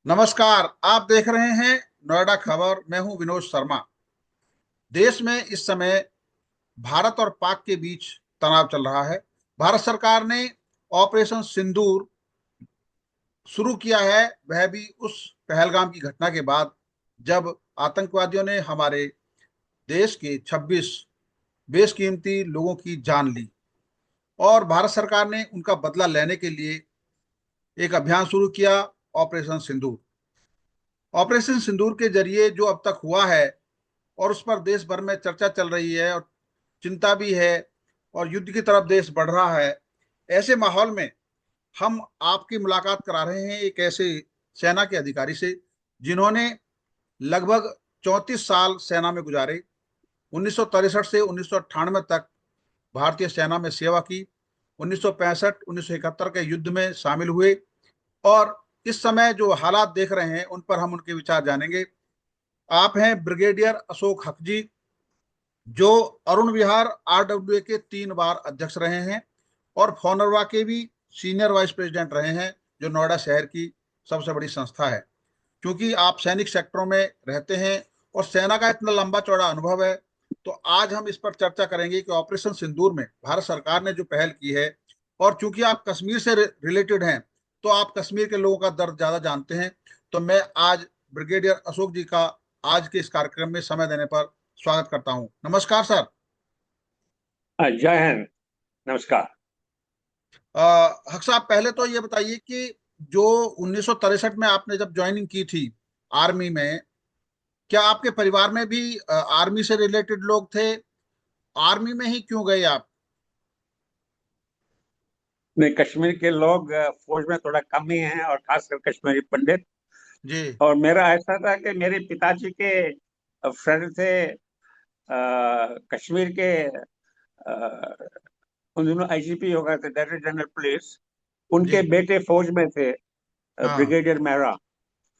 नमस्कार। आप देख रहे हैं नोएडा खबर। मैं हूं विनोद शर्मा। देश में इस समय भारत और पाक के बीच तनाव चल रहा है। भारत सरकार ने ऑपरेशन सिंदूर शुरू किया है, वह भी उस पहलगाम की घटना के बाद जब आतंकवादियों ने हमारे देश के 26 बेशकीमती लोगों की जान ली और भारत सरकार ने उनका बदला लेने के लिए एक अभियान शुरू किया, ऑपरेशन सिंदूर। ऑपरेशन सिंदूर के जरिए जो अब तक हुआ है और उस पर देश भर में चर्चा चल रही है और चिंता भी है और युद्ध की तरफ देश बढ़ रहा है। ऐसे माहौल में हम आपकी मुलाकात करा रहे हैं एक ऐसे सेना के अधिकारी से जिन्होंने लगभग 34 साल सेना में गुजारे। 1963 से 1998 तक भारतीय सेना में सेवा की। 1965 1971 के युद्ध में शामिल हुए और इस समय जो हालात देख रहे हैं उन पर हम उनके विचार जानेंगे। आप हैं ब्रिगेडियर अशोक हक जी, जो अरुण विहार आरडब्ल्यूए के 3 बार अध्यक्ष रहे हैं और फोनरवा के भी सीनियर वाइस प्रेसिडेंट रहे हैं, जो नोएडा शहर की सबसे बड़ी संस्था है। क्योंकि आप सैनिक सेक्टरों में रहते हैं और सेना का इतना लंबा चौड़ा अनुभव है, तो आज हम इस पर चर्चा करेंगे कि ऑपरेशन सिंदूर में भारत सरकार ने जो पहल की है, और चूंकि आप कश्मीर से रिलेटेड हैं तो आप कश्मीर के लोगों का दर्द ज्यादा जानते हैं। तो मैं आज ब्रिगेडियर अशोक जी का आज के इस कार्यक्रम में समय देने पर स्वागत करता हूं। नमस्कार सर। जय हिंद। नमस्कार। हक साहब, पहले तो ये बताइए कि जो 1963 में आपने जब ज्वाइनिंग की थी आर्मी में, क्या आपके परिवार में भी आर्मी से रिलेटेड लोग थे? आर्मी में ही क्यों गए आप? नहीं, कश्मीर के लोग फौज में थोड़ा कम ही हैं, और खासकर कश्मीरी पंडित। जी। और मेरा ऐसा था कि मेरे पिताजी के फ्रेंड थे, कश्मीर के। उन दिनों आईजीपी हो गए थे, डायरेक्टर जनरल पुलिस। उनके जी। बेटे फौज में थे, हाँ। ब्रिगेडियर मेहरा।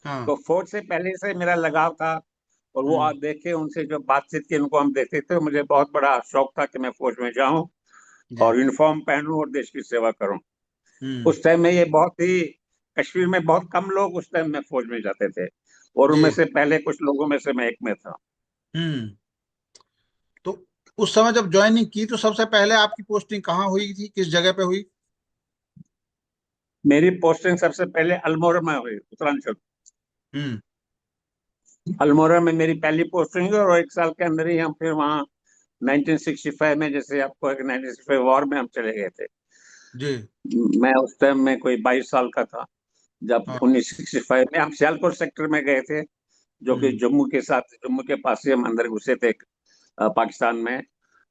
हाँ। तो फौज से पहले से मेरा लगाव था। और वो हम्म। आप देखे उनसे जो बातचीत की, उनको हम देखते थे, मुझे बहुत बड़ा शौक था कि मैं फौज में जाऊं जी। और यूनिफॉर्म पहनूं और देश की सेवा करूं। हम्म। उस टाइम में ये बहुत ही, कश्मीर में बहुत कम लोग उस टाइम में फौज में जाते थे, और जी। उनमें से पहले कुछ लोगों में से मैं एक में था। हम्म। तो उस समय जब ज्वाइनिंग की तो सबसे पहले आपकी पोस्टिंग कहाँ हुई थी, किस जगह पे हुई? मेरी पोस्टिंग सबसे पहले अल्मोड़ा में हुई, उत्तरांचल। हम्म। अल्मोड़ा में मेरी पहली पोस्टिंग हुई, और एक साल के अंदर ही हम फिर वहाँ 1965 में, जैसे आपको एक 1965 वॉर में हम चले गए थे। जी। मैं उस टाइम में कोई 22 साल का था जब हाँ। 1965 में हम सियालकोट सेक्टर में गए थे, जो कि हम्म। जम्मू के पास से हम अंदर घुसे थे, पाकिस्तान में।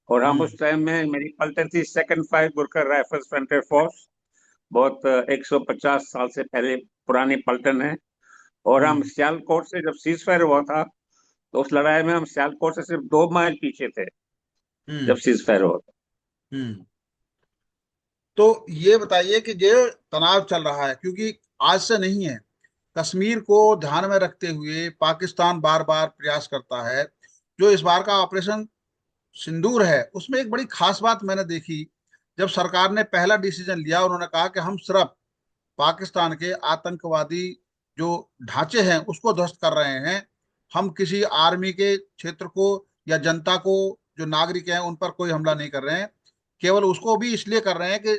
और हम हम्म। उस टाइम में, मेरी पलटन थी सेकंड 5 गुरखर राइफल्स फ्रंटियर फोर्स। बहुत 150 साल से पहले पुरानी पलटन है। और हम हम्म। सियालकोट से, जब सीज फायर हुआ था, तो उस लड़ाई में हम सियालकोट से सिर्फ 2 माइल पीछे थे जब हम्म। सीज फायर हुआ था। हम्म। तो ये बताइए कि ये तनाव चल रहा है क्योंकि आज से नहीं है। कश्मीर को ध्यान में रखते हुए पाकिस्तान बार बार प्रयास करता है। जो इस बार का ऑपरेशन सिंदूर है उसमें एक बड़ी खास बात मैंने देखी। जब सरकार ने पहला डिसीजन लिया, उन्होंने कहा कि हम सिर्फ पाकिस्तान के आतंकवादी जो ढांचे हैं उसको ध्वस्त कर रहे हैं। हम किसी आर्मी के क्षेत्र को या जनता को, जो नागरिक हैं, उन पर कोई हमला नहीं कर रहे हैं। केवल उसको भी इसलिए कर रहे हैं कि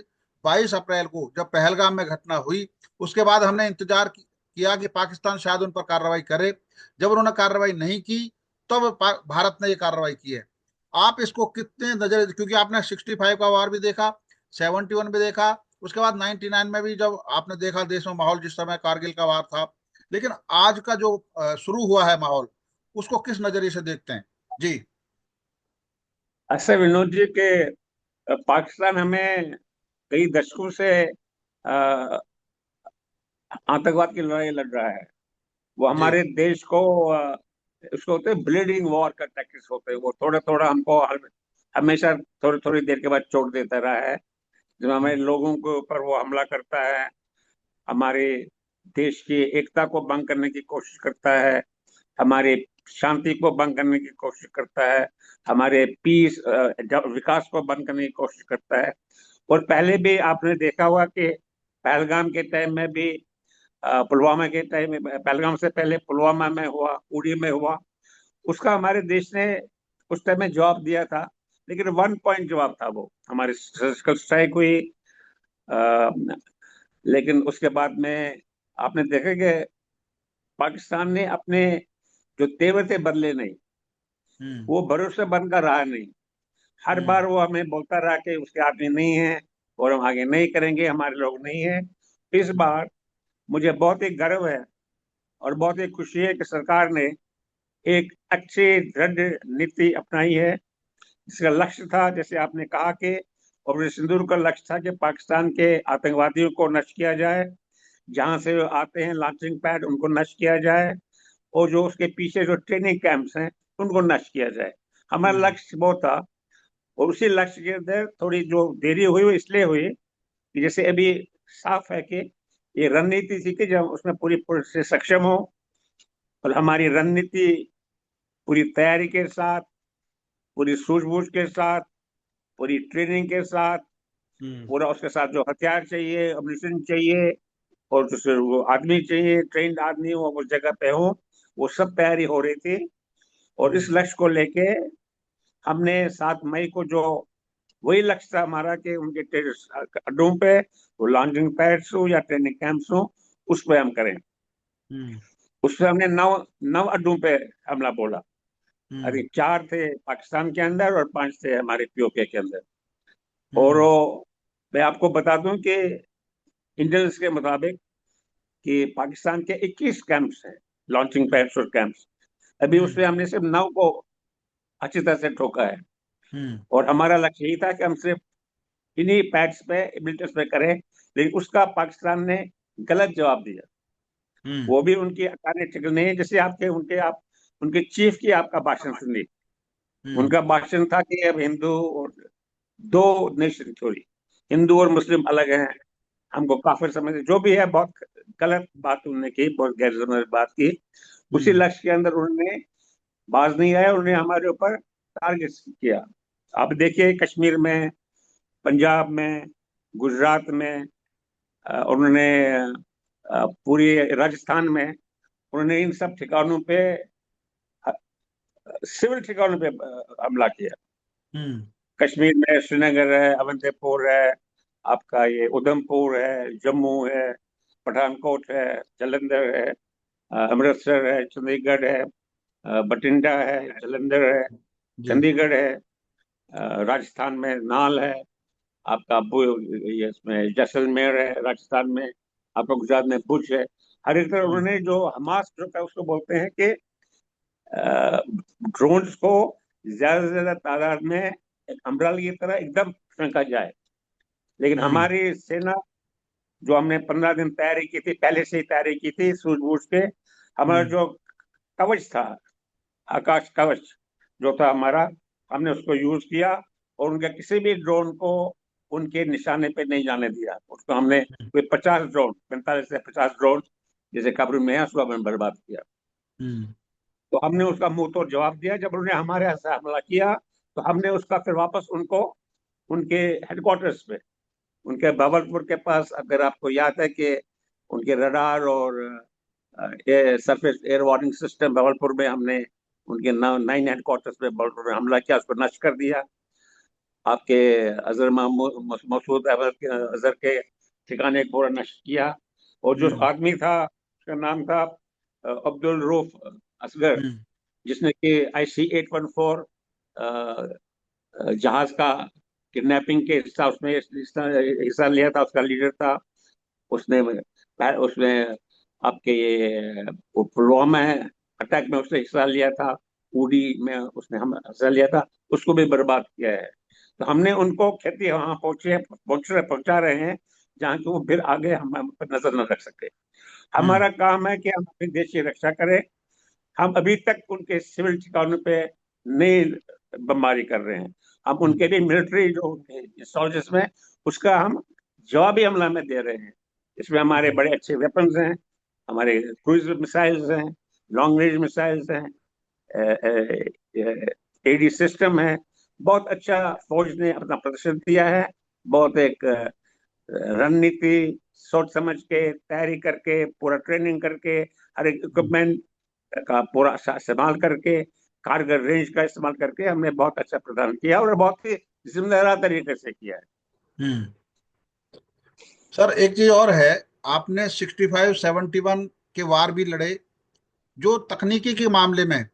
22 अप्रैल को जब पहलगाम में घटना हुई, उसके बाद हमने इंतजार किया कि पाकिस्तान शायद उन पर कार्रवाई करे। जब उन्होंने कार्रवाई नहीं की, तब भारत ने ये कार्रवाई की है। आप इसको कितने नजर, क्योंकि आपने 65 का वार भी देखा, 71 भी देखा, उसके बाद 99 में भी जब आपने देखा देश में माहौल, जिस समय कारगिल का वार था। लेकिन आज का जो शुरू हुआ है माहौल, उसको किस नजरिए से देखते हैं? जी। ऐसे विनोद जी के, पाकिस्तान हमें कई दशकों से अ, आतंकवाद की लड़ाई लड़ रहा है। वो जी। हमारे देश को, उसको होते हैं ब्लीडिंग वॉर का टैक्टिक्स होते हैं। वो थोड़ा थोड़ा हमको हमेशा थोड़ी थोड़ी देर के बाद चोट देता रहा है। जब हमारे हम्म। लोगों के ऊपर वो हमला करता है, हमारे देश की एकता को भंग करने की कोशिश करता है, हमारे शांति को भंग करने की कोशिश करता है, हमारे पीस विकास को बंद करने की कोशिश करता है। और पहले भी आपने देखा होगा कि पहलगाम के टाइम में भी पुलवामा के टाइम में, पहलगाम से पहले पुलवामा में हुआ, उड़ी में हुआ, उसका हमारे देश ने उस टाइम में जवाब दिया था। लेकिन वन पॉइंट जवाब था वो, हमारी सर्जिकल स्ट्राइक हुई। अ, लेकिन उसके बाद में आपने देखा कि पाकिस्तान ने अपने जो तेवर थे बदले नहीं, हम्म। वो भरोसे बनकर रहा नहीं। हर हम्म। बार वो हमें बोलता रहा कि उसके आदमी नहीं है और हम आगे नहीं करेंगे, हमारे लोग नहीं है। इस हम्म। बार मुझे बहुत ही गर्व है और बहुत ही खुशी है कि सरकार ने एक अच्छी दृढ़ नीति अपनाई है। इसका लक्ष्य था, जैसे आपने कहा कि ऑपरेशन सिंदूर का लक्ष्य था कि पाकिस्तान के आतंकवादियों को नष्ट किया जाए, जहां से वो आते हैं लॉन्चिंग पैड उनको नष्ट किया जाए, और जो उसके पीछे जो ट्रेनिंग कैंप्स हैं उनको नष्ट किया जाए। हमारा हम्म। लक्ष्य वो था। और उसी लक्ष्य के अंदर थोड़ी जो देरी हुई वो इसलिए हुई कि जैसे अभी साफ है कि ये रणनीति थी कि जब उसमें पूरी पूरी से सक्षम हो, और हमारी रणनीति पूरी तैयारी के साथ, पूरी सूझबूझ के साथ, पूरी ट्रेनिंग के साथ, हम्म। पूरा उसके साथ जो हथियार चाहिए, अम्यूनिशन चाहिए, और जो वो आदमी चाहिए, ट्रेंड आदमी वो उस जगह पे हो, वो सब तैयारी हो रही थी। और इस हम्म। लक्ष्य को लेके हमने 7 मई को जो वही लक्ष्य था हमारा कि उनके टेररिस्ट अड्डों पे वो लॉन्चिंग पैड्स हो या ट्रेनिंग कैंप्स हो, उस पर हम करें। हम्म। उस पर हमने 9 9 अड्डों पे हमला बोला। हम्म। अरे 4 थे पाकिस्तान के अंदर और 5 थे हमारे पीओके के अंदर। और हम्म। मैं आपको बता दूं कि इंटेलिजेंस के मुताबिक कि पाकिस्तान के 21 कैंप्स हैं, लॉन्चिंग पैड्स और कैंप्स। अभी हम्म। उसमें हमने सिर्फ 9 को अच्छी तरह से ठोका है। हम्म। और हमारा लक्ष्य यही था कि हम सिर्फ इन्हीं पैड्स पे, एबिलिटीज पे करें। लेकिन उसका पाकिस्तान ने गलत जवाब दिया। हम्म। वो भी उनकी कार्य नहीं है। जैसे आपके उनके आप उनके चीफ की आपका भाषण सुनिए। हम्म। उनका भाषण था कि अब हिंदू और दो नेशन थ्योरी, हिंदू और मुस्लिम अलग हैं, हमको काफिर समझते, जो भी है बहुत गलत बात उन्होंने की, बहुत गैर जिम्मेदार बात की। उसी हम्म। लक्ष्य के अंदर उन्होंने बाज नहीं आया, उन्होंने हमारे ऊपर टारगेट किया। आप देखिए कश्मीर में, पंजाब में, गुजरात में, उन्होंने पूरी राजस्थान में, उन्होंने इन सब ठिकानों पे, सिविल ठिकानों पे हमला किया। हम्म। कश्मीर में श्रीनगर है, अवंतीपुर है, आपका ये उधमपुर है, जम्मू है, पठानकोट है, जालंधर है, अमृतसर है, चंडीगढ़ है, बठिंडा है, जालंधर है, जी। चंडीगढ़ है, राजस्थान में नाल है, आपका ये इसमें जैसलमेर है, राजस्थान में आपका, गुजरात में भुज है। हर एक तरह हम्म। उन्होंने जो हमास जो है उसको बोलते हैं कि ड्रोन्स को ज्यादा से ज्यादा तादाद में एक अम्ब्रेला की तरह एकदम फेंका जाए। लेकिन हम्म। हमारी सेना, जो हमने 15 दिन तैयारी की थी, पहले से ही तैयारी की थी सूझबूझ के, हमारा हम्म। जो कवच था, आकाश कवच जो था हमारा, हमने उसको यूज किया। और उनके किसी भी ड्रोन को उनके निशाने पे नहीं जाने दिया। उसको हमने कोई 50 ड्रोन, 45 से 50 ड्रोन जैसे कब्र में है, उसको हमने बर्बाद किया। हम्म। तो हमने उसका मुंह तोड़ जवाब दिया। जब उन्होंने हमारे यहाँ से हमला किया, तो हमने उसका फिर वापस उनको उनके हेडक्वार्टर्स पे, उनके भावलपुर के पास, अगर आपको याद है कि उनके रडार और surface air warning system Bahawalpur में, हमने उनके 9 हेडक्वार्टर्स पे भावलपुर में हमला किया, उसको नष्ट कर दिया। आपके मसूद अजहर के ठिकाने को पूरा नष्ट किया। और जो हम्म। आदमी था उसका नाम था अब्दुल रऊफ असगर, हम्म। जिसने कि IC-814 जहाज का किडनैपिंग के हिस्सा, उसमें हिस्सा लिया था, उसका लीडर था। उसने उसमें आपके ये वो पुलवामा है अटैक में उसने हिस्सा लिया था, उड़ी में उसने हम हिस्सा लिया था, उसको भी बर्बाद किया है। तो हमने उनको खेती वहां पहुंचा रहे हैं जहाँ की वो फिर आगे हम पर नजर न रख सके। हम्म। हमारा काम है कि हम अपने देश की रक्षा करें। हम अभी तक उनके सिविल ठिकानों पे नहीं बमबारी कर रहे हैं। हम उनके हम्म। लिए मिलिट्री जो सोल्जर्स में, उसका हम जवाबी हमला में दे रहे हैं। इसमें हमारे हम्म। बड़े अच्छे वेपन्स हैं, हमारे क्रूज मिसाइल्स हैं, लॉन्ग रेंज मिसाइल्स हैं, AD सिस्टम है। बहुत अच्छा फौज ने अपना प्रदर्शन दिया है। बहुत एक रणनीति सोच समझ के तैयारी करके, पूरा ट्रेनिंग करके, हर एक हम्म, इक्विपमेंट का पूरा इस्तेमाल करके, कारगर रेंज का इस्तेमाल करके हमने बहुत अच्छा प्रदर्शन किया और बहुत ही जिम्मेदार तरीके से किया है। हम्म। सर एक चीज और है, आपने 65-71 के वार भी लड़े, जो तकनीकी के मामले में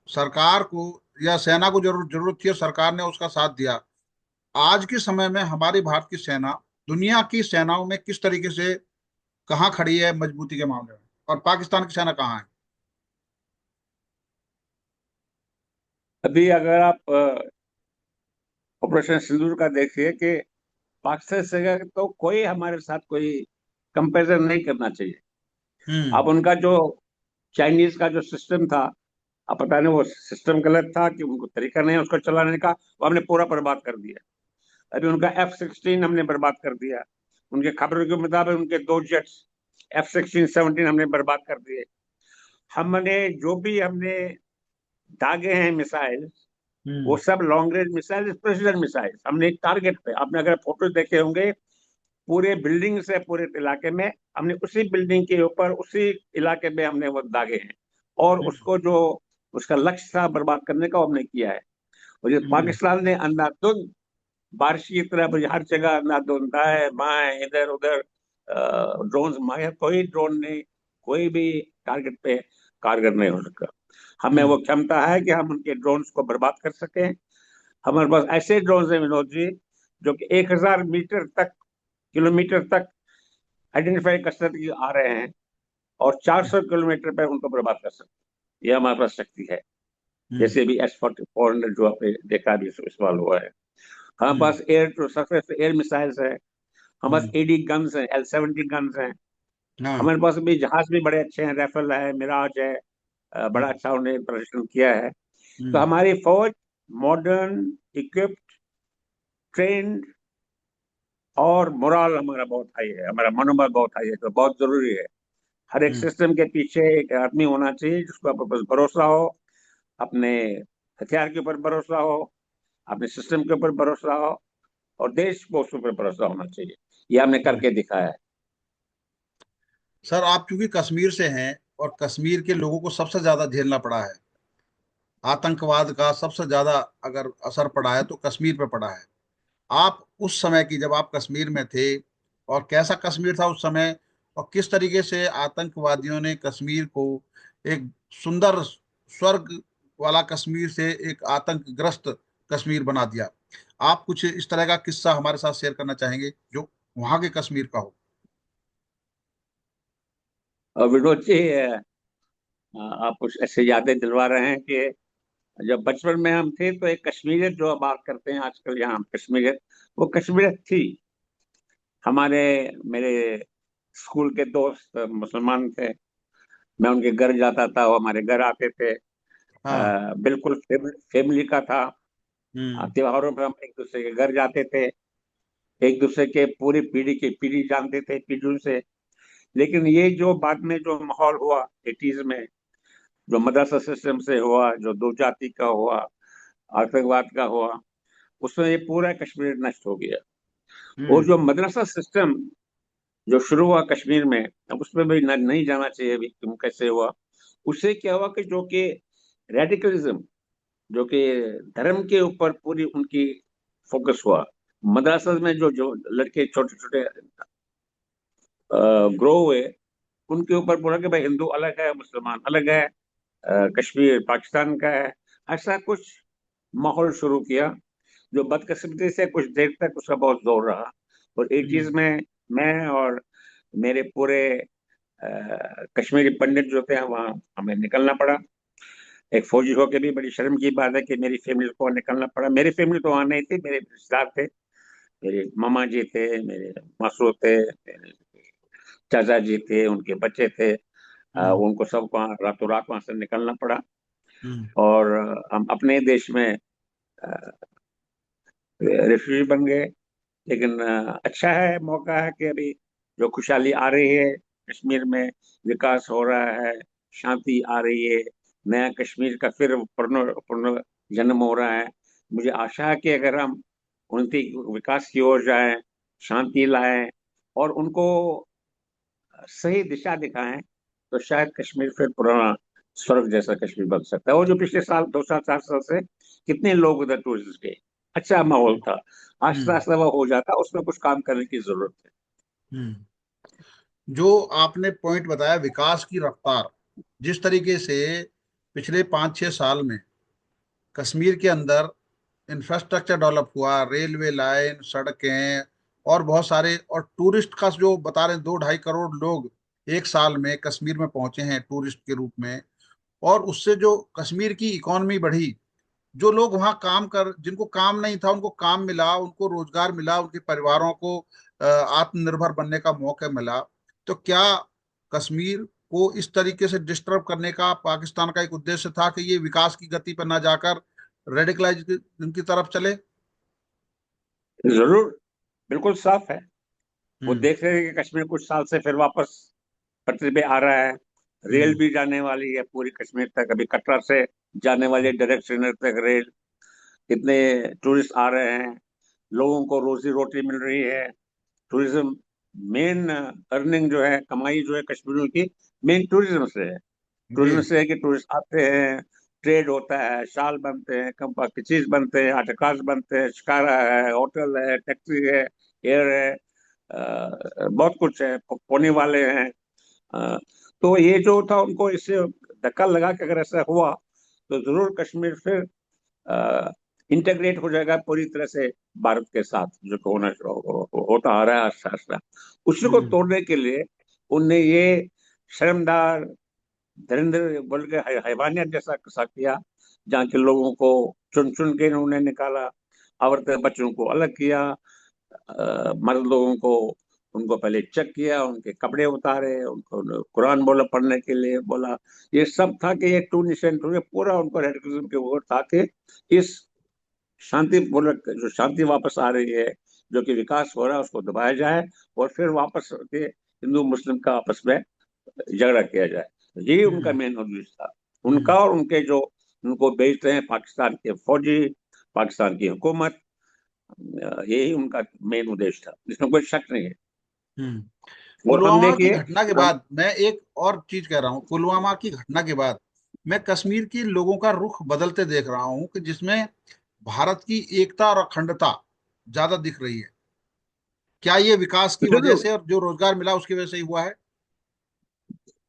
सरकार को या सेना को जरूरत जरूरत थी और सरकार ने उसका साथ दिया। आज के समय में हमारी भारत की सेना दुनिया की सेनाओं में किस तरीके से कहाँ खड़ी है मजबूती के मामले में, और पाकिस्तान की सेना कहाँ है? अभी अगर आप ऑपरेशन सिंदूर का देखिए कि पाकिस्तान से तो कोई हमारे साथ कोई कंपैरिजन नहीं करना चाहिए। हम्म। अब उनका जो चाइनीज का जो सिस्टम था, अब पता नहीं वो सिस्टम गलत था कि उनको तरीका नहीं है उसको चलाने का, वो हमने पूरा बर्बाद कर दिया। अभी उनका F-16 हमने बर्बाद कर दिया। उनके खबरों के मुताबिक उनके 2 जेट्स F-16-17 हमने बर्बाद कर दिए। हमने जो भी हमने दागे हैं मिसाइल, वो हम्म। सब long range missile, precision missile, हमने एक टारगेट पे, आपने अगर फोटो देखे होंगे, पूरे बिल्डिंग से पूरे इलाके में, हमने उसी बिल्डिंग के ऊपर उसी इलाके में हमने वो दागे हैं, और हम्म। उसको जो उसका लक्ष्य था बर्बाद करने का, वो हमने किया है। और ये हम्म। पाकिस्तान ने अंधाधुंध बारिश की तरह भाई हर जगह अंधाधुंध दाएं बाएं इधर उधर ड्रोन मारे, कोई ड्रोन नहीं, कोई भी टारगेट पे कारगर नहीं हो सका। हमें हम्म। वो क्षमता है कि हम उनके ड्रोन्स को बर्बाद कर सकें। हमारे पास ऐसे ड्रोन हैं विनोद जी, जो कि 1,000 मीटर तक, किलोमीटर तक आइडेंटिफाई कर सकते आ रहे हैं, और 400 किलोमीटर पर उनको बर्बाद कर सकते, ये हमारे पास शक्ति है। हम्म। जैसे भी S-400 जो आपने देखा भी इस्तेमाल हुआ है। हमारे हम्म। पास air to surface air missiles है, हमारे पास हम्म। AD गन्स हैं, L-70 गन्स हैं। हाँ। हमारे पास भी जहाज भी बड़े अच्छे हैं, राइफल है, मिराज है, बड़ा हम्म। अच्छा उन्हें प्रदर्शन किया है। तो हम्म। हमारी फौज मॉडर्न, इक्विप्ड, ट्रेन्ड, और मोरल हमारा बहुत हाई है, हमारा मनोबल बहुत हाई है, तो बहुत जरूरी है। हर एक हम्म। सिस्टम के पीछे एक आदमी होना चाहिए जिसको आपके पास भरोसा हो, अपने हथियार के ऊपर भरोसा हो, अपने सिस्टम के ऊपर भरोसा हो, और देश को उसके ऊपर भरोसा होना चाहिए। ये हमने हम्म। करके दिखाया है। सर आप चूंकि कश्मीर से हैं, और कश्मीर के लोगों को सबसे ज्यादा झेलना पड़ा है, आतंकवाद का सबसे ज्यादा अगर असर पड़ा है तो कश्मीर पे पड़ा है। आप उस समय की, जब आप कश्मीर में थे, और कैसा कश्मीर था उस समय, और किस तरीके से आतंकवादियों ने कश्मीर को एक सुंदर स्वर्ग वाला कश्मीर से एक आतंकग्रस्त कश्मीर बना दिया। आप कुछ इस तरह का किस्सा हमारे साथ शेयर करना चाहेंगे जो वहां के कश्मीर का हो? और विनोद जी, आप कुछ ऐसे यादें दिलवा रहे हैं कि जब बचपन में हम थे तो एक कश्मीरियत जो आप बात करते हैं आजकल यहाँ कश्मीरियत, वो कश्मीरियत थी। हमारे मेरे स्कूल के दोस्त मुसलमान थे, मैं उनके घर जाता था, वो हमारे घर आते थे। हाँ। बिल्कुल फैमिली का था। हम्म। त्योहारों पर हम एक दूसरे के घर जाते थे, एक दूसरे के पूरी पीढ़ी की पीढ़ी जानते थे, पीढ़ियों से। लेकिन ये जो बाद में जो माहौल हुआ 80s में, जो मदरसा सिस्टम से हुआ, जो दो जाति का हुआ, आतंकवाद का हुआ, उसमें ये पूरा कश्मीर नष्ट हो गया। और हम्म। जो मदरसा सिस्टम जो शुरू हुआ कश्मीर में, अब उसमें भी नहीं जाना चाहिए अभी तुम कैसे हुआ। उससे क्या हुआ कि जो कि रेडिकलिज्म, जो कि धर्म के ऊपर पूरी उनकी फोकस हुआ। मदरसा में जो जो लड़के छोटे छोटे ग्रो हुए, उनके ऊपर बोला कि भाई हिंदू अलग है, मुसलमान अलग है, कश्मीर पाकिस्तान का है। ऐसा कुछ माहौल शुरू किया, जो बदकिस्मती से कुछ देर तक उसका बहुत जोर रहा। और 80s हम्म। में मैं और मेरे पूरे कश्मीरी पंडित जो थे वहाँ हमें निकलना पड़ा। एक फौजी होकर भी बड़ी शर्म की बात है कि मेरी फैमिली को निकलना पड़ा। मेरी फैमिली तो वहाँ नहीं थी, मेरे रिश्तेदार थे, मेरे मामा जी थे, मेरे मासू थे, मेरे चाचा जी थे, उनके बच्चे थे। हम्म। उनको सबको रातों रात वहां से निकलना पड़ा। हम्म। और हम अपने देश में रेफ्यूजी बन गए। लेकिन अच्छा है, मौका है कि अभी जो खुशहाली आ रही है कश्मीर में, विकास हो रहा है, शांति आ रही है, नया कश्मीर का फिर पुनः पुनः जन्म हो रहा है। मुझे आशा है कि अगर हम उन्नति विकास की ओर जाएं, शांति लाएं, और उनको सही दिशा दिखाएं, तो शायद कश्मीर फिर पुराना स्वर्ग जैसा कश्मीर बन सकता है। और जो पिछले साल 2 साल 4 साल से कितने लोग उधर टूरिस्ट गए, अच्छा माहौल था, आस्ता हम्म। आस्ता वो हो जाता, उसमें कुछ काम करने की जरूरत है। हम्म। जो आपने पॉइंट बताया विकास की रफ्तार, जिस तरीके से पिछले 5-6 साल में कश्मीर के अंदर इंफ्रास्ट्रक्चर डेवलप हुआ, रेलवे लाइन, सड़कें और बहुत सारे, और टूरिस्ट का जो बता रहे हैं 2-2.5 करोड़ लोग एक साल में कश्मीर में पहुंचे हैं टूरिस्ट के रूप में, और उससे जो कश्मीर की इकॉनमी बढ़ी, जो लोग वहाँ काम कर, जिनको काम नहीं था उनको काम मिला, उनको रोजगार मिला, उनके परिवारों को आत्मनिर्भर बनने का मौका मिला। तो क्या कश्मीर को इस तरीके से डिस्टर्ब करने का पाकिस्तान का एक उद्देश्य था कि ये विकास की गति पर ना जाकर रेडिकलाइज की तरफ चले? जरूर, बिल्कुल साफ है। वो हम्म। देख रहे हैं कि कश्मीर कुछ साल से फिर वापस पटरी पे आ रहा है। रेल हम्म। भी जाने वाली है पूरी कश्मीर तक, अभी कटरा से जाने वाली डायरेक्ट श्रीनगर तक रेल। कितने टूरिस्ट आ रहे हैं, लोगों को रोजी रोटी मिल रही है। टूरिज्म मेन अर्निंग जो है, कमाई जो है कश्मीरियों की, मेन टूरिज्म से है। जी। टूरिज्म से है कि टूरिस्ट आते हैं, ट्रेड होता है, शाल बनते हैं, कंपा की चीज बनते हैं, आर्टिकल्स बनते हैं, शिकारा है, होटल है, टैक्सी है, एयर है, बहुत कुछ है, पोने वाले हैं। अ, तो ये जो था उनको इससे धक्का लगा कि अगर ऐसा हुआ तो जरूर कश्मीर फिर इंटीग्रेट हो जाएगा पूरी तरह से भारत के साथ, जो कि होता आ रहा है आस्ता आस्ता। उसी को हम्म। तोड़ने के लिए उनने ये शर्मदार धरिंदर बोल के हैवानियत जैसा सा किया, जहाँ के लोगों को चुन चुन के उन्होंने निकाला, औरतें बच्चों को अलग किया, मर्द लोगों को उनको पहले चेक किया, उनके कपड़े उतारे, उनको कुरान बोला पढ़ने के लिए बोला। ये सब था कि ये टू नेशन टू, पूरा उनको रेडिकलिज्म के ऊपर था कि इस शांति पूर्वक जो शांति वापस आ रही है, जो कि विकास हो रहा है, उसको दबाया जाए, और फिर वापस के हिंदू मुस्लिम का आपस में झगड़ा किया जाए। यही उनका हम्म। मेन उद्देश्य था, हम्म। उनका और उनके जो उनको भेजते हैं पाकिस्तान के फौजी, पाकिस्तान की हुकूमत, यही उनका मेन उद्देश्य था, इसमें कोई शक नहीं है। हम्म। और हम पुलवामा की देखिए, घटना के हम बाद मैं एक और चीज कह रहा हूँ, पुलवामा की घटना के बाद मैं कश्मीर के लोगों का रुख बदलते देख रहा हूँ कि जिसमें भारत की एकता और अखंडता ज्यादा दिख रही है। क्या ये विकास की वजह जरूर से और जो रोजगार मिला उसकी वजह से ही हुआ है?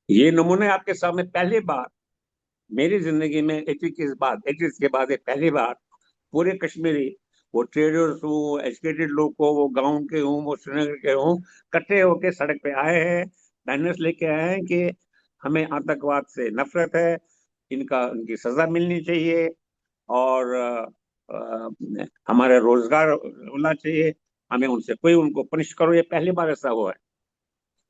ये नमूने आपके सामने पहली बार मेरी जिंदगी में 80 के बाद ये पहली बार पूरे कश्मीरी, वो ट्रेडर्स हो, एजुकेटेड लोग हो, वो गांव के हों, वो श्रीनगर के हों, इकट्ठे होके सड़क पे आए हैं, बैनर्स लेके आए हैं कि हमें आतंकवाद से नफरत है, इनका इनकी सजा मिलनी चाहिए, और हमारा रोजगार होना चाहिए, हमें उनसे कोई उनको पनिश करो। ये पहली बार ऐसा हुआ है,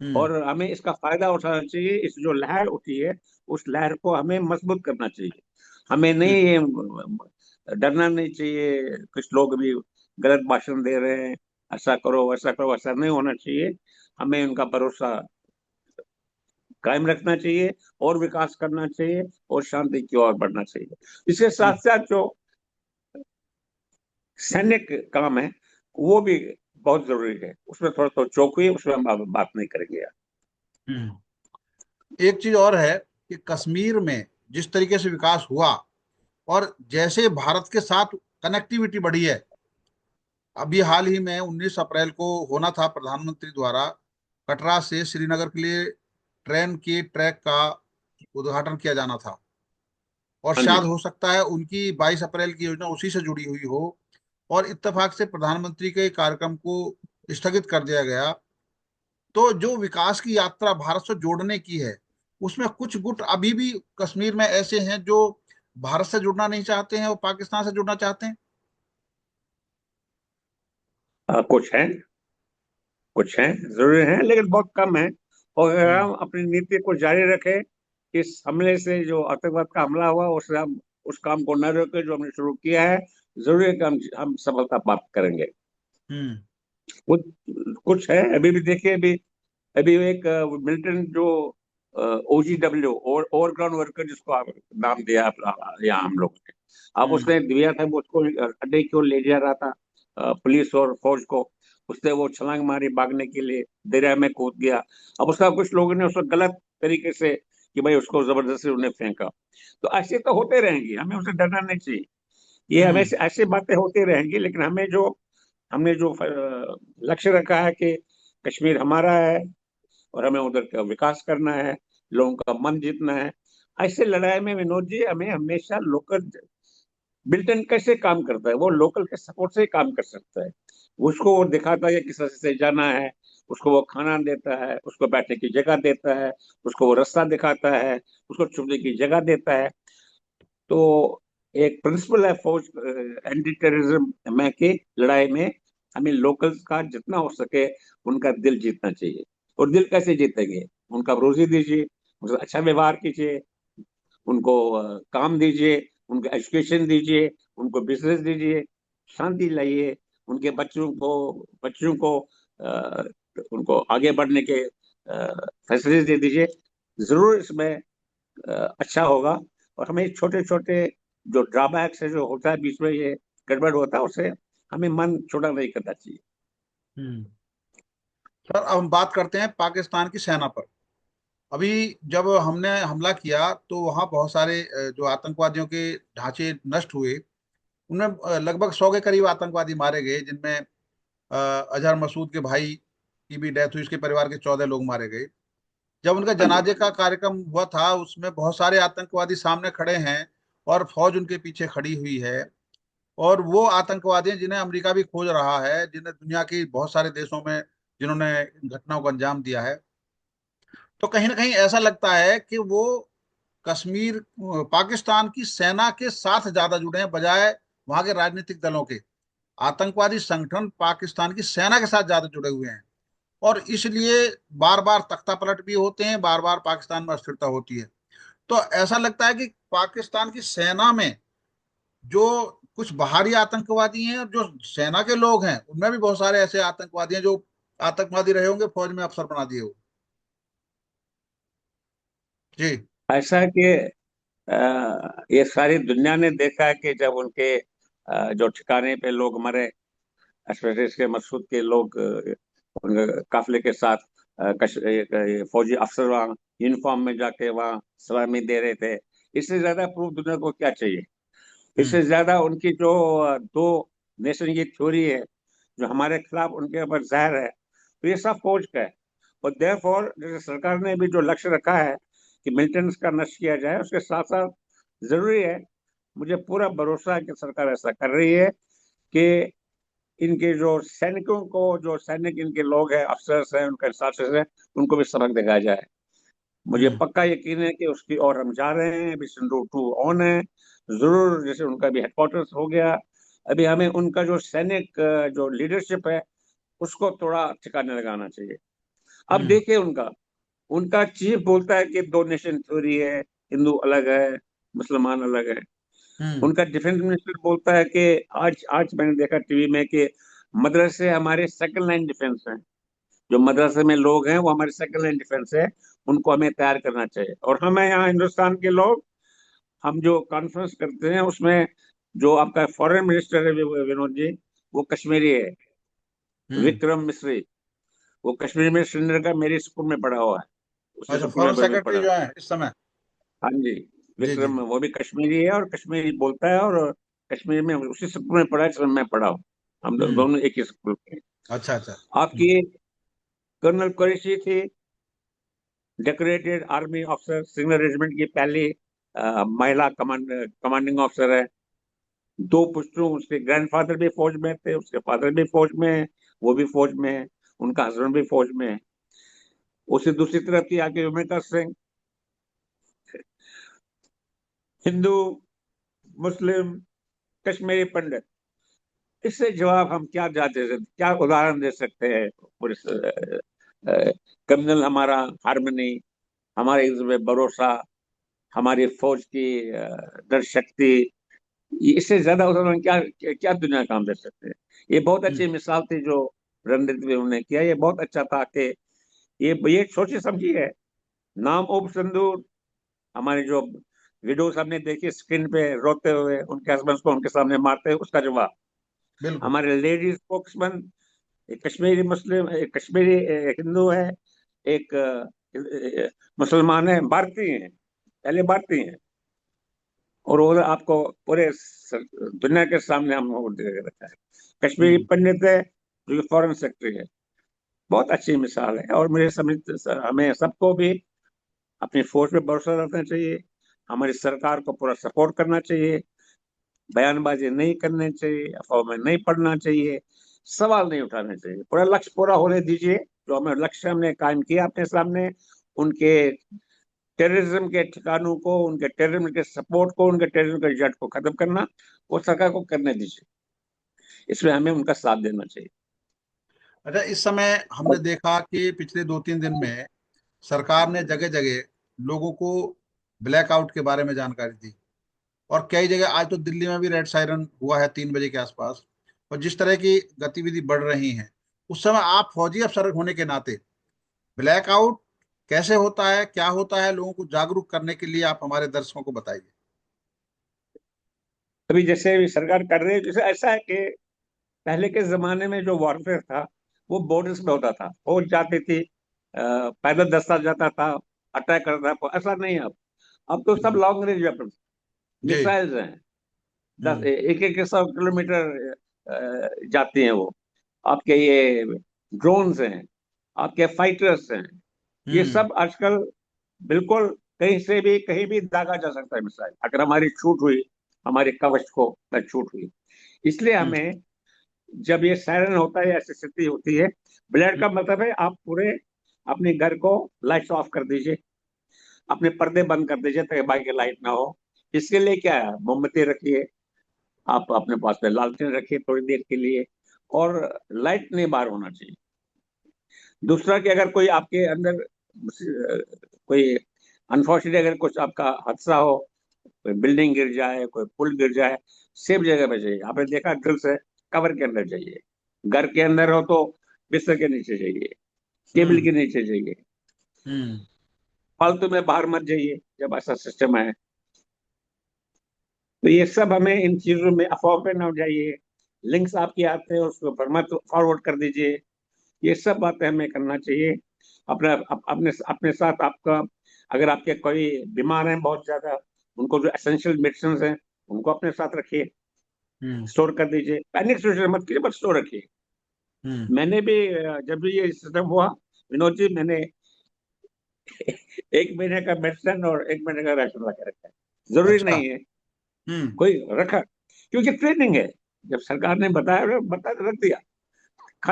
हम्म। और हमें इसका फायदा उठाना चाहिए। इस जो लहर उठी है, उस लहर को हमें मजबूत करना चाहिए। हमें नहीं हम्म। ये डरना नहीं चाहिए, कुछ लोग भी गलत भाषण दे रहे हैं, ऐसा करो वैसा करो, ऐसा नहीं होना चाहिए। हमें उनका भरोसा कायम रखना चाहिए, और विकास करना चाहिए, और शांति की ओर बढ़ना चाहिए। इसके साथ साथ जो सैनिक काम है, वो भी बहुत जरूरी है, उसमें थोड़ा तो चौकसी, उसमें हम अब बात नहीं करेंगे। हम्म। एक चीज और है कि कश्मीर में जिस तरीके से विकास हुआ और जैसे भारत के साथ कनेक्टिविटी बढ़ी है, अभी हाल ही में 19 अप्रैल को होना था प्रधानमंत्री द्वारा कटरा से श्रीनगर के लिए ट्रेन के ट्रैक का उद्घाटन किया जाना था, और हाँ जी। शायद हो सकता है उनकी 22 अप्रैल की योजना उसी से जुड़ी हुई हो, और इत्तेफाक से प्रधानमंत्री के कार्यक्रम को स्थगित कर दिया गया। तो जो विकास की यात्रा भारत से जोड़ने की है, उसमें कुछ गुट अभी भी कश्मीर में ऐसे हैं जो भारत से जुड़ना नहीं चाहते हैं और पाकिस्तान से जुड़ना चाहते हैं। कुछ है, कुछ हैं, जरूर हैं, लेकिन बहुत कम है। और अगर हम्म। हम अपनी नीति को जारी रखें, इस हमले से जो आतंकवाद का हमला हुआ, उससे हम उस काम को न रोके जो हमने शुरू किया है, जरूर है कि हम सफलता प्राप्त करेंगे। हम्म। कुछ कुछ है, अभी भी देखिए, अभी अभी एक मिलिटेंट जो OGW, और ओवरग्राउंड वर्कर, जिसको आप नाम दिया आप यहाँ हम लोग ने, अब हम्म। उसने दिया था, वो उसको अड्डे की ओर ले जा रहा था, पुलिस और फौज को, उसने वो छलांग मारी भागने के लिए, दरिया में कूद गया। अब उसका कुछ लोगों ने उसको गलत तरीके से कि भाई उसको जबरदस्ती उन्हें फेंका। तो ऐसे तो होते रहेंगे, हमें उससे डरना नहीं चाहिए। ये हमें हम्म। ऐसी बातें होती रहेंगी, लेकिन हमने जो लक्ष्य रखा है कि कश्मीर हमारा है और हमें उधर का विकास करना है, लोगों का मन जीतना है। ऐसे लड़ाई में विनोद जी हमें हमेशा लोकल, मिल्टन कैसे काम करता है, वो लोकल के सपोर्ट से ही काम कर सकता है। उसको वो दिखाता है कि किस रास्ते से जाना है, उसको वो खाना देता है, उसको बैठने की जगह देता है, उसको वो रास्ता दिखाता है, उसको छुपने की जगह देता है। तो एक प्रिंसिपल है फौज एंटी टेररिज्म में की लड़ाई में, हमें लोकल्स का जितना हो सके उनका दिल जीतना चाहिए। और दिल कैसे जीतेंगे? उनका रोजी दीजिए, उनसे अच्छा व्यवहार कीजिए, उनको काम दीजिए, उनको एजुकेशन दीजिए, उनको बिजनेस दीजिए, शांति लाइए, उनके बच्चों को अ, उनको आगे बढ़ने के फैसिलिटीज दे दीजिए। जरूर इसमें अच्छा होगा। और हमें छोटे छोटे जो ड्रॉबैक्स है, जो होता है बीच में ये गड़बड़ होता है, उससे हमें मन छोटा नहीं करना चाहिए। हम्म। सर, अब हम बात करते हैं पाकिस्तान की सेना पर। अभी जब हमने हमला किया तो वहाँ बहुत सारे जो आतंकवादियों के ढांचे नष्ट हुए, उनमें लगभग 100 के करीब आतंकवादी मारे गए, जिनमें अजहर मसूद के भाई की भी डेथ हुई, उसके परिवार के 14 लोग मारे गए। जब उनका हाँ जी। जनाजे का कार्यक्रम हुआ था, उसमें बहुत सारे आतंकवादी सामने खड़े हैं और फौज उनके पीछे खड़ी हुई है। और वो आतंकवादी हैं जिन्हें अमेरिका भी खोज रहा है, जिन्हें दुनिया के बहुत सारे देशों में जिन्होंने इन घटनाओं को अंजाम दिया है। तो कहीं ना कहीं ऐसा लगता है कि वो कश्मीर पाकिस्तान की सेना के साथ ज्यादा जुड़े हैं, बजाय वहां के राजनीतिक दलों के। आतंकवादी संगठन पाकिस्तान की सेना के साथ ज्यादा जुड़े हुए हैं, और इसलिए बार बार तख्तापलट भी होते हैं, बार बार पाकिस्तान में अस्थिरता होती है। तो ऐसा लगता है कि पाकिस्तान की सेना में जो कुछ बाहरी आतंकवादी हैं और जो सेना के लोग हैं, उनमें भी बहुत सारे ऐसे आतंकवादी हैं जो आतंकवादी रहे होंगे, फौज में अफसर बना दिए हो। जी। ऐसा है कि ये सारी दुनिया ने देखा है कि जब उनके जो ठिकाने पे लोग मरे, स्पेशली इसके मकसूद के लोग उनके काफिले के साथ ये फौजी अफसर वहाँ यूनिफॉर्म में जाके वहाँ सलामी दे रहे थे। इससे ज्यादा प्रूफ दुनिया को क्या चाहिए? हम्म। इससे ज्यादा उनकी जो दो नेशन की थ्योरी है, जो हमारे खिलाफ उनके ऊपर जहर है, तो ये सब फौज का है। और देयरफॉर जैसे सरकार ने भी जो लक्ष्य रखा है कि मिलिटेंट्स का नष्ट किया जाए, उसके साथ साथ जरूरी है, मुझे पूरा भरोसा है कि सरकार ऐसा कर रही है कि इनके जो सैनिकों को, जो सैनिक इनके लोग हैं, अफसर्स हैं, उनके इंस्ट्रक्टर्स हैं, उनको भी सबक दिखाया जाए। मुझे हम्म। पक्का यकीन है कि उसकी और हम जा रहे हैं। अभी सिंदूर 2 ऑन है, जरूर। जैसे उनका भी हेडक्वार्टर्स हो गया, अभी हमें उनका जो सैनिक जो लीडरशिप है, उसको थोड़ा ठिकाने लगाना चाहिए। अब हम्म। देखिए, उनका उनका चीफ बोलता है कि दो नेशन थ्योरी है, हिंदू अलग है, मुसलमान अलग है। हम्म। उनका डिफेंस मिनिस्टर बोलता है कि आज आज मैंने देखा टीवी में कि मदरसे हमारे सेकंड लाइन डिफेंस हैं। जो मदरसे में लोग हैं वो हमारे सेकंड लाइन डिफेंस है, उनको हमें तैयार करना चाहिए। और हमें यहाँ हिंदुस्तान के लोग, हम जो कॉन्फ्रेंस करते हैं उसमें जो आपका फॉरेन मिनिस्टर है विनोद जी, वो कश्मीरी है, हम्म। विक्रम मिश्री। वो कश्मीर में श्रीनगर का मेरी स्कूल में पढ़ा हुआ है, उसी अच्छा, स्कूल फॉरेन में मैं भी सेक्रेटरी पढ़ा। जो है इस समय। हाँ जी। जी जी। विक्रम वो भी कश्मीरी है और कश्मीरी बोलता है, और कश्मीर में उसी स्कूल में पढ़ा है जिसमें मैं पढ़ा हूँ। हम हम्म। दोनों एक ही स्कूल के। अच्छा अच्छा। आपकी कर्नल कुरैशी थी, decorated army officer, signal regiment की पहली महिला कमांडिंग ऑफिसर है। दो पुश्तों, उसके ग्रैंडफादर भी फौज में थे, उसके फादर भी फौज में है, वो भी फौज में है, उनका हस्बैंड भी फौज में है। उसी दूसरी तरफ थी आके विवेका सिंह, हिंदू, मुस्लिम, कश्मीरी पंडित। इससे जवाब हम क्या उदाहरण दे सकते हैं? पुलिस क्रिमिनल हमारा हारमनी, हमारे इसमें भरोसा, हमारी फौज की दृढ़ शक्ति, इससे ज्यादा उदाहरण क्या क्या दुनिया का हम दे सकते हैं? ये बहुत हम्म। अच्छी मिसाल थी जो रणनीति में उन्होंने किया। ये बहुत अच्छा था कि ये सोची समझी है। नाम उप सिंदूर, हमारी जो वीडियोस हमने देखी स्क्रीन पे रोते हुए उनके हस्बैंड को उनके सामने मारते हुए, उसका जवाब। बिल्कुल। हमारे लेडीज स्पोक्समैन एक कश्मीरी मुस्लिम, एक कश्मीरी हिंदू है, एक मुसलमान है, भारतीय है, पहले भारतीय है। और वो आपको पूरे दुनिया के सामने हम लोगों दे रखा है। कश्मीरी हम्म। पंडित है जो फॉरेन सेक्रेटरी है। बहुत अच्छी मिसाल है। और मुझे समझ, हमें सबको भी अपनी फौज पे भरोसा रखना चाहिए, हमारी सरकार को पूरा सपोर्ट करना चाहिए, बयानबाजी नहीं करनी चाहिए, अफवाह में नहीं पड़ना चाहिए, सवाल नहीं उठाने चाहिए। पूरा लक्ष्य पूरा होने दीजिए। जो हमें लक्ष्य हमने कायम किया अपने सामने, उनके टेररिज्म के ठिकानों को, उनके टेररिज्म के सपोर्ट को, उनके टेररिज्म के जट को खत्म करना, वो सरकार को करने दीजिए। इसमें हमें उनका साथ देना चाहिए। अच्छा, इस समय हमने देखा कि पिछले 2-3 दिन में सरकार ने जगह जगह लोगों को ब्लैकआउट के बारे में जानकारी दी। और कई जगह आज तो दिल्ली में भी रेड सायरन हुआ है 3 बजे के आसपास। और जिस तरह की गतिविधि बढ़ रही है, उस समय आप फौजी अफसर होने के नाते ब्लैकआउट कैसे होता है, क्या होता है, लोगों को जागरूक करने के लिए आप हमारे दर्शकों को बताइए। अभी जैसे भी सरकार कर रही है, जैसे ऐसा है कि पहले के जमाने में जो वॉरफेयर था वो बॉर्डर्स में होता था, फौज जाती थी, पैदल दस्ता जाता था, अटैक करता था। ऐसा नहीं है अब तो सब हम्म। लॉन्ग रेंज वेपन, जी। मिसाइल्स हैं। दस हम्म। एक एक 100 किलोमीटर जाती हैं वो। आपके ये ड्रोन्स हैं, आपके फाइटर्स हैं। ये हम्म। सब आजकल बिल्कुल कहीं से भी कहीं भी दागा जा सकता है मिसाइल, अगर हमारी छूट हुई, हमारे कवच को न छूट हुई। इसलिए हम्म। हमें, जब ये सायरन होता है, ऐसी स्थिति होती है, ब्लेड का मतलब है आप पूरे अपने घर को लाइट्स ऑफ कर दीजिए, अपने पर्दे बंद कर दीजिए ताकि बाहर की लाइट ना हो। इसके लिए क्या है, मोमबत्ती रखिए, आप अपने पास में लालटेन रखिए थोड़ी देर के लिए, और लाइट नहीं बाहर होना चाहिए। दूसरा कि अगर कोई आपके अंदर कोई अनफॉर्चुनेट अगर कुछ आपका हादसा हो, कोई बिल्डिंग गिर जाए, कोई पुल गिर जाए, सेफ जगह पे जाइए। आपने देखा ड्रिल से कवर के अंदर जाइए। घर के अंदर हो तो बिस्तर के नीचे जाइए, टेबल हम्म। के नीचे जाइए। हम्म। फालतू में बाहर मत जाइए जब ऐसा सिस्टम है। तो ये सब हमें इन चीजों में अफवाह पे ना जाइए। लिंक्स आपके आते हैं उसको पर मत फॉरवर्ड कर दीजिए। ये सब बातें हमें करना चाहिए। अपने अपने साथ आपका, अगर आपके कोई बीमार हैं बहुत ज्यादा, उनको जो एसेंशियल मेडिसिन हैं उनको अपने साथ रखिए, हम्म। स्टोर कर दीजिए। पैनिक सिचुएशन मत कीजिए, बस स्टोर रखिए। हम्म। मैंने भी जब भी ये सिस्टम हुआ, विनोद जी, मैंने 1 महीने का मेडिसिन और 1 महीने का राशन रखा रखा है। जरूरी अच्छा। नहीं है हम्म। कोई रखा, क्योंकि ट्रेनिंग है। जब सरकार ने बताया, रख दिया।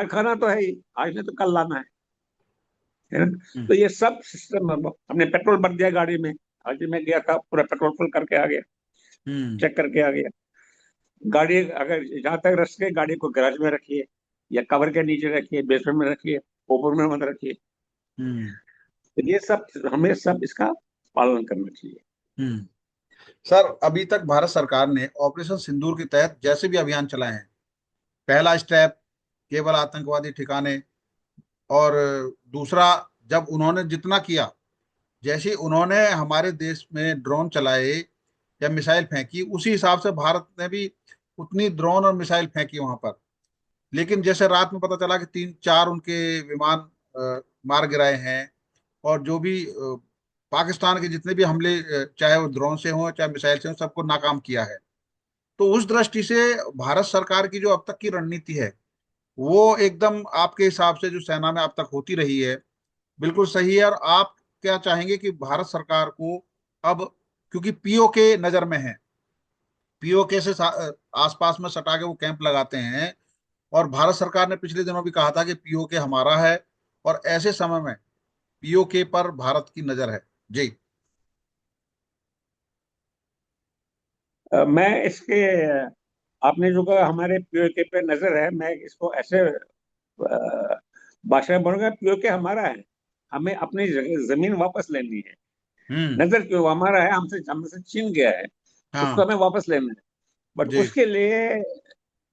खाना तो है ही, आज नहीं तो कल लाना है ना। हम्म। तो ये सब सिस्टम, हमने पेट्रोल भर दिया गाड़ी में। आज मैं गया था, पूरा पेट्रोल फुल करके आ गया, हम्म। चेक करके आ गया। गाड़ी अगर जहां तक रख के गाड़ी को गैराज में रखिए, या कवर के नीचे रखिए, बेसमेंट में रखिए, ऊपर में मत रखिए। हम्म। तो ये सब हमें सब इसका पालन करना चाहिए। हम्म। सर, अभी तक भारत सरकार ने ऑपरेशन सिंदूर के तहत जैसे भी अभियान चलाए हैं, पहला स्टेप केवल आतंकवादी ठिकाने, और दूसरा, जब उन्होंने जितना किया, जैसे उन्होंने हमारे देश में ड्रोन चलाए या मिसाइल फेंकी, उसी हिसाब से भारत ने भी उतनी ड्रोन और मिसाइल फेंकी वहां पर। लेकिन जैसे रात में पता चला कि 3-4 उनके विमान मार गिराए हैं। और जो भी पाकिस्तान के जितने भी हमले, चाहे वो ड्रोन से हों चाहे मिसाइल से हों, सबको नाकाम किया है। तो उस दृष्टि से भारत सरकार की जो अब तक की रणनीति है, वो एकदम आपके हिसाब से जो सेना में अब तक होती रही है, बिल्कुल सही है। और आप क्या चाहेंगे कि भारत सरकार को अब, क्योंकि पीओके नजर में है, पीओके से आसपास में सटा के वो कैंप लगाते हैं, और भारत सरकार ने पिछले दिनों भी कहा था कि पीओके हमारा है, और ऐसे समय में पीओके पर भारत की नजर है। जी। मैं इसके, आपने जो कहा हमारे पीओके पे नजर है, मैं इसको ऐसे भाषा में बोलूंगा, पीओके हमारा है। हमें अपनी जमीन वापस लेनी है। हम्म। नजर क्यों, हमारा है, हमसे हमसे छीन गया है, उसको हाँ। हमें वापस लेना है। बट जी। उसके लिए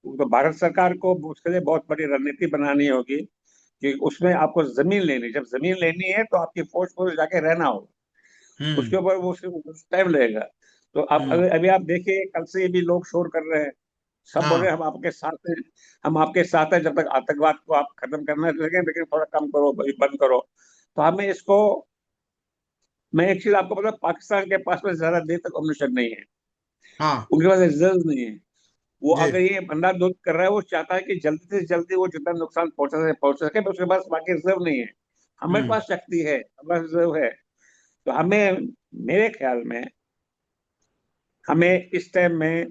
तो भारत सरकार को उसके लिए बहुत बड़ी रणनीति बनानी होगी कि उसमें आपको जमीन लेनी, जब जमीन लेनी है तो आपकी फौज को जाके रहना होगा। हम्म। उसके ऊपर वो टाइम लगेगा। तो आप हम्म। अभी आप देखिए, कल से भी लोग शोर कर रहे हैं सब बोल रहे हाँ हैं हम आपके साथ हैं, हम आपके साथ हैं, जब तक आतंकवाद को आप खत्म करने लगे, लेकिन थोड़ा कम करो भाई, बंद करो। तो हमें इसको, मैं एक चीज आपको पता, पाकिस्तान के पास में ज्यादा देर तक अम्यूनिशन नहीं है, हाँ उनके पास रिजर्व नहीं है। वो जी। अगर ये बंदा दूध कर रहा है, वो चाहता है कि जल्दी से जल्दी वो जितना नुकसान पहुंच सके, पर उसके पास बाकी रिजर्व नहीं है। हमारे हम्म। पास शक्ति है, हमारे पास रिजर्व है। तो हमें, मेरे ख्याल में, हमें इस टाइम में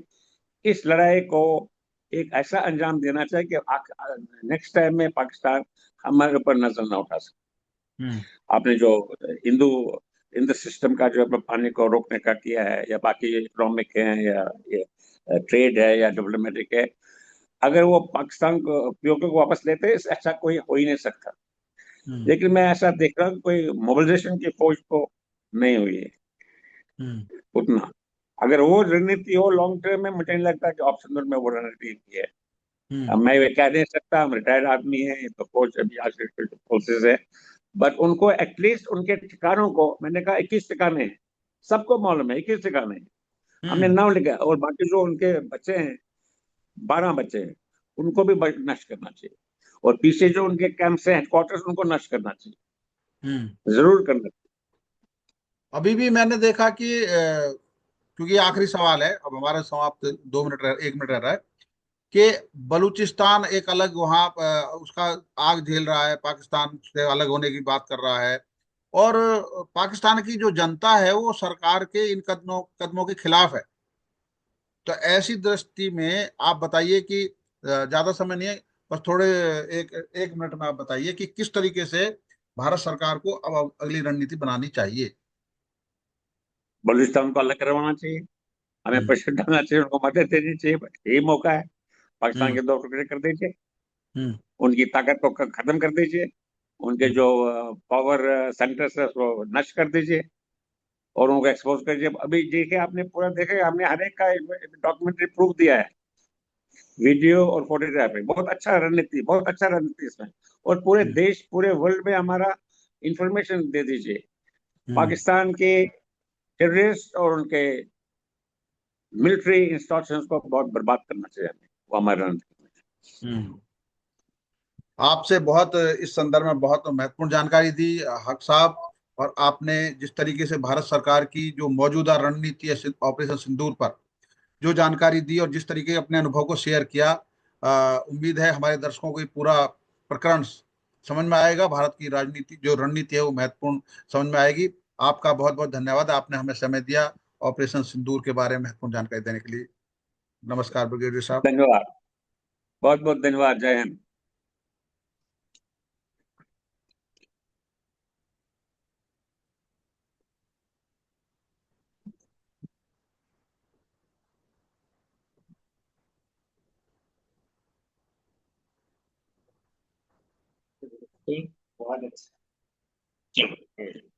इस लड़ाई को एक ऐसा अंजाम देना चाहिए कि नेक्स्ट टाइम में पाकिस्तान हमारे ऊपर नजर ना उठा सके। हम्म। आपने जो हिंदू हिंदू सिस्टम का जो अपने पानी को रोकने का किया है, या बाकी इकोनॉमिक है, या ये ट्रेड है, या डिप्लोमेटिक है, अगर वो पाकिस्तान को पीओके को वापस लेते हैं, इससे अच्छा कोई हो ही नहीं सकता। हम्म। लेकिन मैं ऐसा देख रहा हूँ, कोई मोबिलाइजेशन की फौज तो नहीं हुई है हम्म। उतना। अगर वो रणनीति हो लॉन्ग टर्म में, मुझे नहीं लगता कि ऑप्शन में वो रणनीति भी है। अब हम्म। मैं ये कह नहीं सकता, हम रिटायर्ड आदमी है, तो फौज अभी आज फोर्सेज है, बट उनको एटलीस्ट उनके ठिकानों को, मैंने कहा 21 ठिकाने हैं, सबको मालूम है 21 ठिकाने हैं, हमने हम्म। नाम लिखा, और बाकी जो उनके बच्चे हैं, 12 बच्चे हैं, उनको भी नष्ट करना चाहिए। और पीछे जो उनके कैंप्स हैं, हेडक्वार्टर्स, उनको नष्ट करना चाहिए, हम्म। जरूर करना अभी भी मैंने देखा कि क्योंकि आखिरी सवाल है, अब हमारा समाप्त 2 मिनट 1 मिनट रह रहा है, कि बलूचिस्तान एक अलग वहाँ उसका आग झेल रहा है, पाकिस्तान से अलग होने की बात कर रहा है, और पाकिस्तान की जो जनता है वो सरकार के इन कदमों कदमों के खिलाफ है। तो ऐसी दृष्टि में आप बताइए कि ज्यादा समय नहीं है, बस थोड़े 1 मिनट में आप बताइए कि किस तरीके से भारत सरकार को अब अगली रणनीति बनानी चाहिए। बलूचिस्तान को अलग करवाना चाहिए, हमें हम्म। प्रेशर डालना चाहिए, उनको मदद देनी चाहिए, यही मौका है। पाकिस्तान हम्म। के 2 टुकड़े कर दीजिए, हम्म। उनकी ताकत को खत्म कर दीजिए, उनके हम्म। जो पावर सेंटर्स है उसको नष्ट कर दीजिए, और उनको एक्सपोज कीजिए। अभी देखिए, आपने पूरा देखा, हमने हर एक का डॉक्यूमेंट्री प्रूफ दिया है, वीडियो और फोटोग्राफी, बहुत अच्छा रणनीति, बहुत अच्छा रणनीति इसमें। और पूरे हम्म। देश, पूरे वर्ल्ड में हमारा इंफॉर्मेशन दे दीजिए। हम्म। पाकिस्तान के टेररिस्ट और उनके मिलिट्री इंस्ट्रक्शंस को बहुत बर्बाद करना चाहिए हमें, वो हमारा रणनीति। हम्म। आपसे बहुत इस संदर्भ में बहुत महत्वपूर्ण जानकारी दी हक साहब। और आपने जिस तरीके से भारत सरकार की जो मौजूदा रणनीति है ऑपरेशन सिंदूर पर जो जानकारी दी, और जिस तरीके अपने अनुभव को शेयर किया, उम्मीद है हमारे दर्शकों को ये पूरा प्रकरण समझ में आएगा। भारत की राजनीति जो रणनीति है वो महत्वपूर्ण समझ में आएगी। आपका बहुत बहुत धन्यवाद, आपने हमें समय दिया ऑपरेशन सिंदूर के बारे में महत्वपूर्ण जानकारी देने के लिए। नमस्कार ब्रिगेडियर साहब। धन्यवाद, बहुत बहुत धन्यवाद, जय हिंद। बहुत अच्छा। चलो।